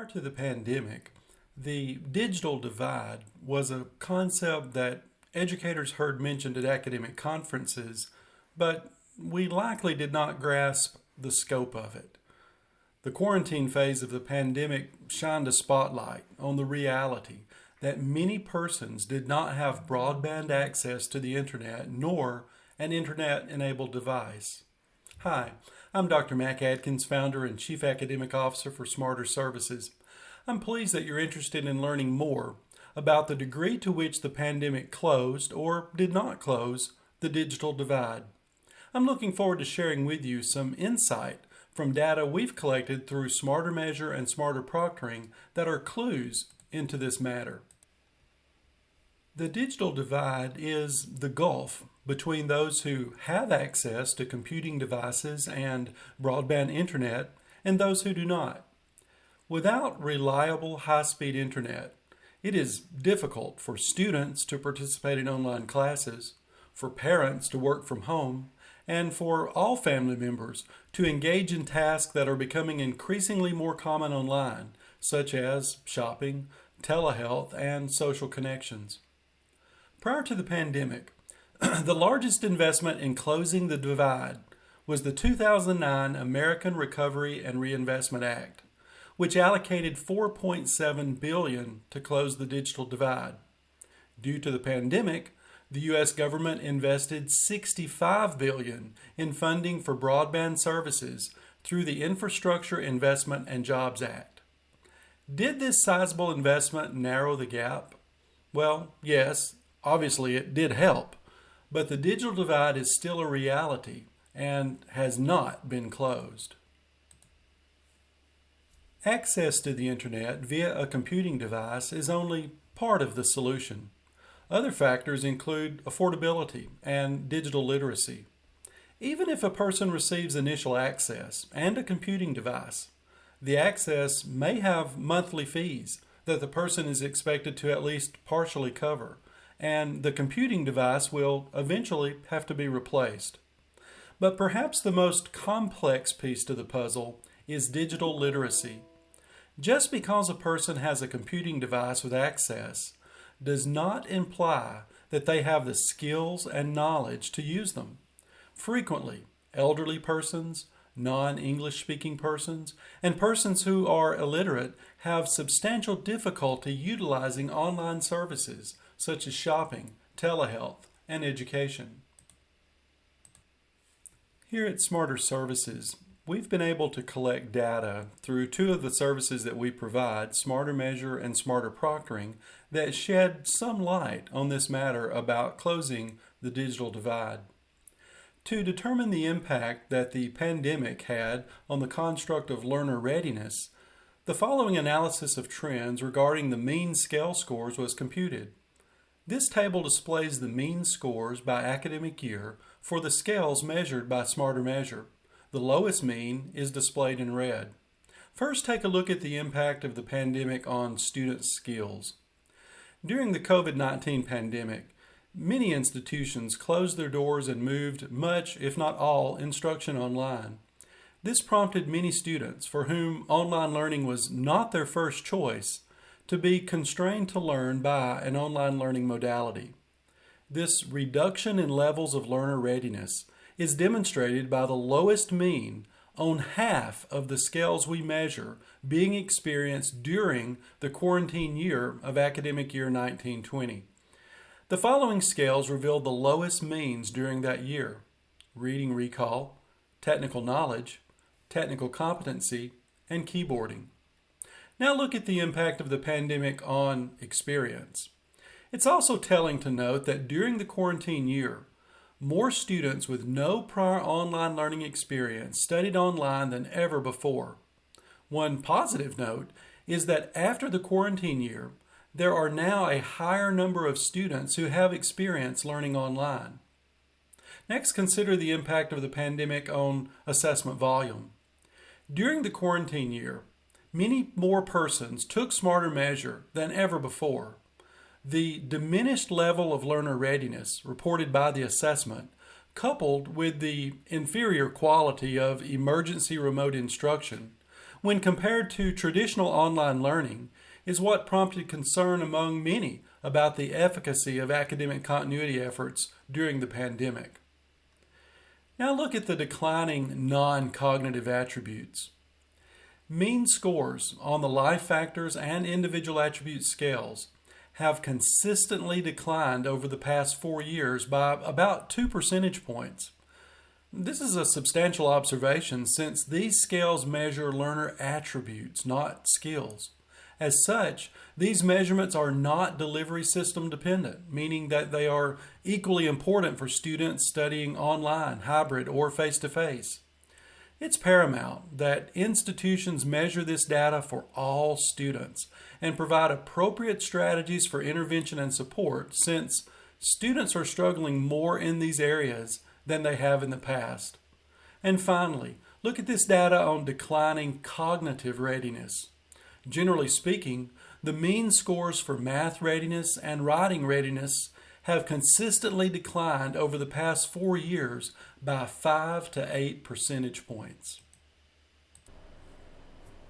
Prior to the pandemic, the digital divide was a concept that educators heard mentioned at academic conferences, but we likely did not grasp the scope of it. The quarantine phase of the pandemic shined a spotlight on the reality that many persons did not have broadband access to the internet nor an internet-enabled device. Hi, I'm Dr. Mac Adkins, founder and Chief Academic Officer for Smarter Services. I'm pleased that you're interested in learning more about the degree to which the pandemic closed or did not close the digital divide. I'm looking forward to sharing with you some insight from data we've collected through SmarterMeasure and SmarterProctoring that are clues into this matter. The digital divide is the gulf between those who have access to computing devices and broadband internet and those who do not. Without reliable high-speed internet, it is difficult for students to participate in online classes, for parents to work from home, and for all family members to engage in tasks that are becoming increasingly more common online, such as shopping, telehealth, and social connections. Prior to the pandemic, the largest investment in closing the divide was the 2009 American Recovery and Reinvestment Act, which allocated $4.7 billion to close the digital divide. Due to the pandemic, the U.S. government invested $65 billion in funding for broadband services through the Infrastructure Investment and Jobs Act. Did this sizable investment narrow the gap? Well, yes, obviously it did help, but the digital divide is still a reality and has not been closed. Access to the internet via a computing device is only part of the solution. Other factors include affordability and digital literacy. Even if a person receives initial access and a computing device, the access may have monthly fees that the person is expected to at least partially cover, and the computing device will eventually have to be replaced. But perhaps the most complex piece to the puzzle is digital literacy. Just because a person has a computing device with access does not imply that they have the skills and knowledge to use them. Frequently, elderly persons, non-English speaking persons, and persons who are illiterate have substantial difficulty utilizing online services such as shopping, telehealth, and education. Here at Smarter Services, we've been able to collect data through two of the services that we provide, SmarterMeasure and SmarterProctoring, that shed some light on this matter about closing the digital divide. To determine the impact that the pandemic had on the construct of learner readiness, the following analysis of trends regarding the mean scale scores was computed. This table displays the mean scores by academic year for the scales measured by SmarterMeasure. The lowest mean is displayed in red. First, take a look at the impact of the pandemic on student skills. During the COVID-19 pandemic, many institutions closed their doors and moved much, if not all, instruction online. This prompted many students, for whom online learning was not their first choice, to be constrained to learn by an online learning modality. This reduction in levels of learner readiness is demonstrated by the lowest mean on half of the scales we measure being experienced during the quarantine year of academic year 1920. The following scales reveal the lowest means during that year: reading recall, technical knowledge, technical competency, and keyboarding. Now look at the impact of the pandemic on experience. It's also telling to note that during the quarantine year, more students with no prior online learning experience studied online than ever before. One positive note is that after the quarantine year, there are now a higher number of students who have experience learning online. Next, consider the impact of the pandemic on assessment volume. During the quarantine year, many more persons took SmarterMeasure than ever before. The diminished level of learner readiness reported by the assessment, coupled with the inferior quality of emergency remote instruction, when compared to traditional online learning is what prompted concern among many about the efficacy of academic continuity efforts during the pandemic. Now look at the declining non-cognitive attributes. Mean scores on the life factors and individual attribute scales have consistently declined over the past 4 years by about 2 percentage points. This is a substantial observation since these scales measure learner attributes, not skills. As such, these measurements are not delivery system dependent, meaning that they are equally important for students studying online, hybrid, or face-to-face. It's paramount that institutions measure this data for all students and provide appropriate strategies for intervention and support, since students are struggling more in these areas than they have in the past. And finally, look at this data on declining cognitive readiness. Generally speaking, the mean scores for math readiness and writing readiness have consistently declined over the past 4 years by 5 to 8 percentage points.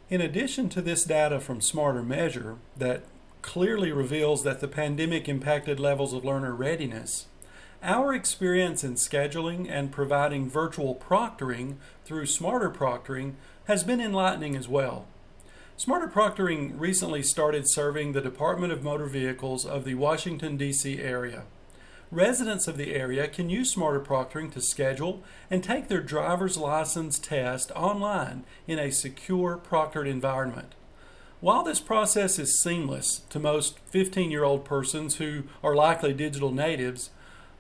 In addition to this data from SmarterMeasure that clearly reveals that the pandemic impacted levels of learner readiness, our experience in scheduling and providing virtual proctoring through SmarterProctoring has been enlightening as well. SmarterProctoring recently started serving the Department of Motor Vehicles of the Washington, D.C. area. Residents of the area can use SmarterProctoring to schedule and take their driver's license test online in a secure proctored environment. While this process is seamless to most 15-year-old persons who are likely digital natives,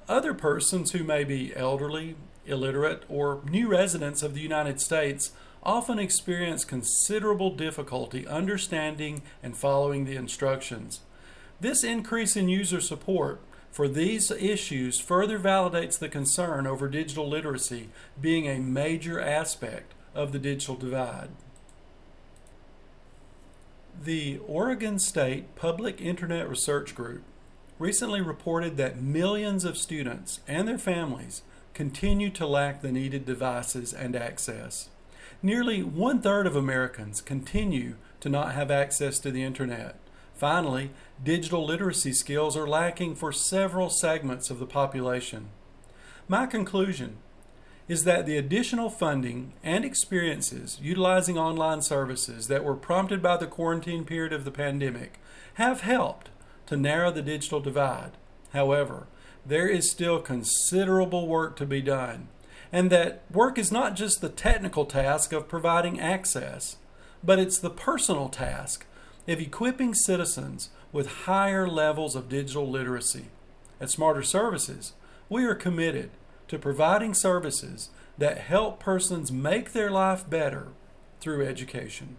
other persons who may be elderly, illiterate, or new residents of the United States often experience considerable difficulty understanding and following the instructions. This increase in user support for these issues further validates the concern over digital literacy being a major aspect of the digital divide. The Oregon State Public Internet Research Group recently reported that millions of students and their families continue to lack the needed devices and access. Nearly 1/3 of Americans continue to not have access to the internet. Finally, digital literacy skills are lacking for several segments of the population. My conclusion is that the additional funding and experiences utilizing online services that were prompted by the quarantine period of the pandemic have helped to narrow the digital divide. However, there is still considerable work to be done, and that work is not just the technical task of providing access, but it's the personal task of equipping citizens with higher levels of digital literacy. At Smarter Services, we are committed to providing services that help persons make their life better through education.